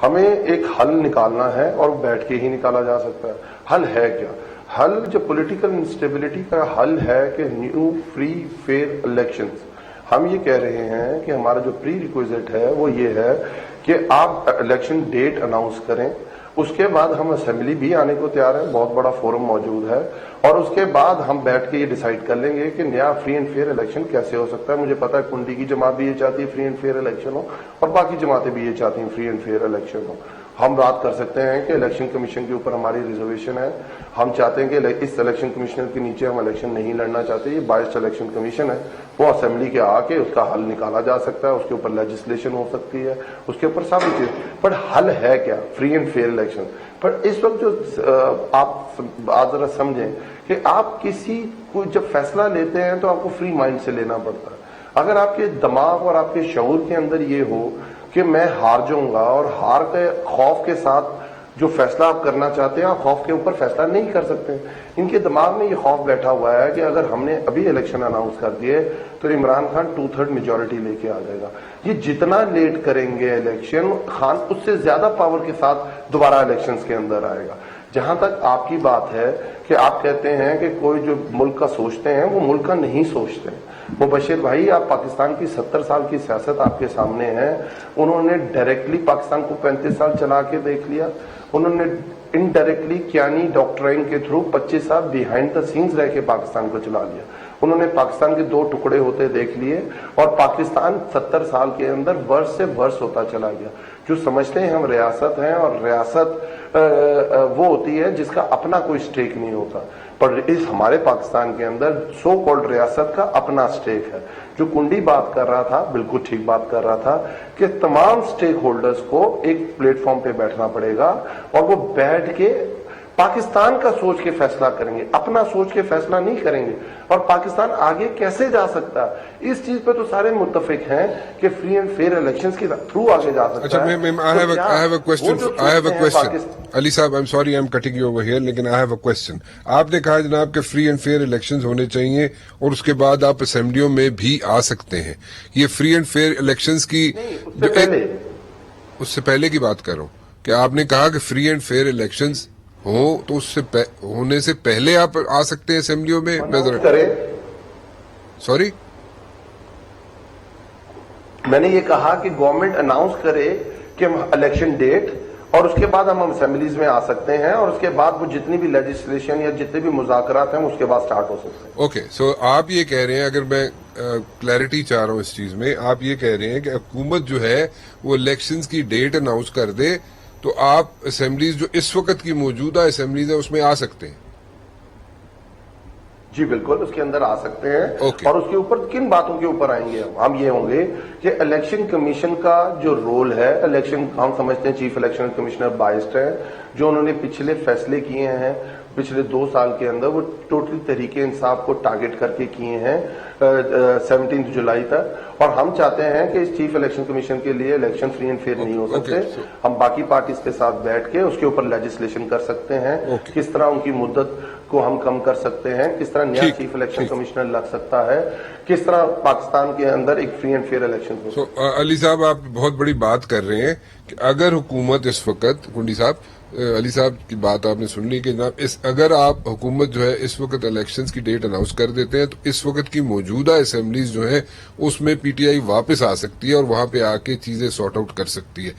हमें एक हल निकालना है और बैठ के ही निकाला जा सकता है। हल है क्या? हल जो पॉलिटिकल इंस्टेबिलिटी का हल है कि न्यू फ्री फेयर इलेक्शंस। हम ये कह रहे हैं कि हमारा जो प्री रिक्विजिट है वो ये है कि आप इलेक्शन डेट अनाउंस करें, उसके बाद हम असेंबली भी आने को तैयार है, बहुत बड़ा फोरम मौजूद है, और उसके बाद हम बैठ के ये डिसाइड कर लेंगे कि नया फ्री एंड फेयर इलेक्शन कैसे हो सकता है। मुझे पता है कुंडी की जमात भी ये चाहती है फ्री एंड फेयर इलेक्शन हो, और बाकी जमातें भी ये चाहती हैं फ्री एंड फेयर इलेक्शन हो। हम बात कर सकते हैं कि इलेक्शन कमीशन के ऊपर हमारी रिजर्वेशन है। हम चाहते हैं कि इस इलेक्शन कमिश्नर के नीचे हम इलेक्शन नहीं लड़ना चाहते। ये बायस्ड इलेक्शन कमीशन है, वो असेंबली के आके उसका हल निकाला जा सकता है, उसके ऊपर लेजिस्लेशन हो सकती है, उसके ऊपर सारी चीज। पर हल है क्या? Free and fair election. पर इस वक्त जो आप जरा समझें कि आप किसी को जब फैसला लेते हैं तो आपको फ्री माइंड से लेना पड़ता है। अगर आपके दिमाग और आपके शऊर के अंदर ये हो कि मैं हार जाऊंगा, और हार के खौफ के साथ जो फैसला आप करना चाहते हैं, आप खौफ के ऊपर फैसला नहीं कर सकते। इनके दिमाग में ये खौफ बैठा हुआ है कि अगर हमने अभी इलेक्शन अनाउंस कर दिए तो इमरान खान 2/3 मेजोरिटी लेके आ जाएगा। ये जितना लेट करेंगे इलेक्शन, खान उससे ज्यादा पावर के साथ दोबारा इलेक्शंस के अंदर आएगा। जहां तक आपकी बात है कि आप कहते हैं कि कोई जो मुल्क का सोचते हैं वो मुल्क का नहीं सोचते हैं। मुबशिर भाई, आप पाकिस्तान की 70 साल की सियासत आपके सामने है। उन्होंने डायरेक्टली पाकिस्तान को 35 साल चला के देख लिया, उन्होंने इनडायरेक्टली कियानी डॉक्ट्राइन के थ्रू 25 साल बिहाइंड द सीन्स रह के पाकिस्तान को चला लिया। उन्होंने पाकिस्तान के 2 टुकड़े होते देख लिए, और पाकिस्तान 70 साल के अंदर वर्ष से वर्ष होता चला गया। जो समझते हैं हम रियासत हैं, और रियासत वो होती है जिसका अपना कोई स्टेक नहीं होता, पर इस हमारे पाकिस्तान के अंदर सो कॉल्ड रियासत का अपना स्टेक है। जो कुंडी बात कर रहा था, बिल्कुल ठीक बात कर रहा था कि तमाम स्टेक होल्डर्स को एक प्लेटफॉर्म पे बैठना पड़ेगा, और वो बैठ के पाकिस्तान का सोच के फैसला करेंगे, अपना सोच के फैसला नहीं करेंगे। और पाकिस्तान आगे कैसे जा सकता है, इस चीज पे तो सारे मुत्तफिक हैं कि फ्री एंड फेयर इलेक्शंस के थ्रू आगे जा सकता है। अच्छा, I have a question. Ali साहब, I am sorry, I am cutting you over here, लेकिन आई हैव अ क्वेश्चन। आपने कहा जनाब कि फ्री एंड फेयर इलेक्शंस होने चाहिए, और उसके बाद आप असेंबलियों में भी आ सकते हैं। ये फ्री एंड फेयर इलेक्शंस की उससे पहले की बात कर रहा हूँ कि आपने कहा कि फ्री एंड फेयर इलेक्शंस हो, तो उससे होने से पहले आप आ सकते हैं असेंबलियों में। सॉरी, मैंने ये कहा कि गवर्नमेंट अनाउंस करे कि हम इलेक्शन डेट, और उसके बाद हम असेंबलीज में आ सकते हैं, और उसके बाद वो जितनी भी लेजिस्लेशन या जितने भी मुज़ाकरात हैं उसके बाद स्टार्ट हो सकते हैं। ओके, सो आप ये कह रहे हैं, अगर मैं क्लैरिटी चाह रहा हूं इस चीज में, आप ये कह रहे हैं कि हुकूमत जो है वो इलेक्शंस की डेट अनाउंस कर दे, तो आप असेंबलीज जो इस वक्त की मौजूदा असेंबलीज है उसमें आ सकते हैं। जी बिल्कुल, उसके अंदर आ सकते हैं। और उसके ऊपर किन बातों के ऊपर आएंगे हम ये होंगे कि इलेक्शन कमीशन का जो रोल है, इलेक्शन हम समझते हैं चीफ इलेक्शन कमिश्नर बायस्ड है, जो उन्होंने पिछले फैसले किए हैं पिछले 2 साल के अंदर, वो टोटली तहरीके इंसाफ को टारगेट करके किए हैं 17 जुलाई तक। और हम चाहते हैं कि इस चीफ इलेक्शन कमीशन के लिए इलेक्शन फ्री एंड फेयर नहीं हो सकते। हम बाकी पार्टीज के साथ बैठ के उसके ऊपर लेजिस्लेशन कर सकते हैं, किस तरह उनकी मुद्दत को हम कम कर सकते हैं, किस तरह नया चीफ इलेक्शन कमिश्नर लग सकता है, किस तरह पाकिस्तान के अंदर एक फ्री एंड फेयर इलेक्शन हो। अली साहब, आप बहुत बड़ी बात कर रहे हैं कि अगर हुकूमत इस वक्त, कुंडी साहब, अली साहब की बात आपने सुन ली कि जनाब अगर आप हुकूमत जो है इस वक्त इलेक्शंस की डेट अनाउंस कर देते हैं, तो इस वक्त की मौजूदा असेंबलीज जो है उसमें पीटीआई वापस आ सकती है और वहां पे आके चीजें सॉर्ट आउट कर सकती है।